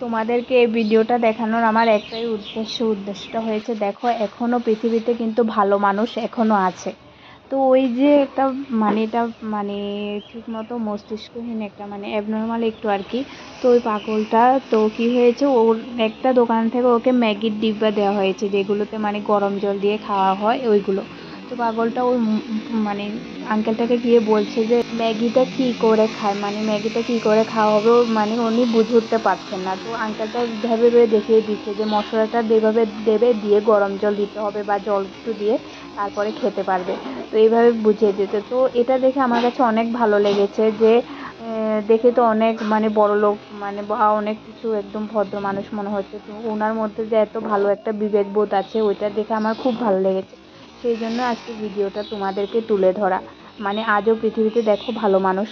তোমাদেরকে এই ভিডিওটা দেখানোর আমার একটাই উদ্দেশ্যটা হয়েছে, দেখো এখনো পৃথিবীতে কিন্তু ভালো মানুষ এখনো আছে। তো ওই যে একটা এটা ঠিক মতো মস্তিষ্কহীন একটা অ্যাবনর্মাল একটু আর কি। তো ওই পাগলটা তো কি হয়েছে, ওর একটা দোকান থেকে ওকে ম্যাগির ডিব্বা দেওয়া হয়েছে, যেগুলোতে গরম জল দিয়ে খাওয়া হয় ওইগুলো। তো পাগলটা ওই আঙ্কেলটাকে গিয়ে বলছে যে ম্যাগিটা কি করে খায়, ম্যাগিটা কি করে খাওয়া হবে, উনি বুঝে উঠতে পারছেন না। তো আঙ্কেলটা ভেবে ভেবে দেখিয়ে দিচ্ছে যে মশলাটা যেভাবে দেবে, দিয়ে গরম জল দিতে হবে বা জল একটু দিয়ে তারপরে খেতে পারবে। তো এইভাবে বুঝিয়ে দিতে, তো এটা দেখে আমার কাছে অনেক ভালো লেগেছে যে দেখে তো অনেক বড়লোক বা অনেক কিছু একদম ভদ্র মানুষ মনে হচ্ছে, তো ওনার মধ্যে যে এত ভালো একটা বিবেকবোধ আছে ওইটা দেখে আমার খুব ভালো লেগেছে। সেই জন্য আজকে ভিডিওটা তোমাদেরকে তুলে ধরা, আজও পৃথিবীতে দেখো ভালো মানুষ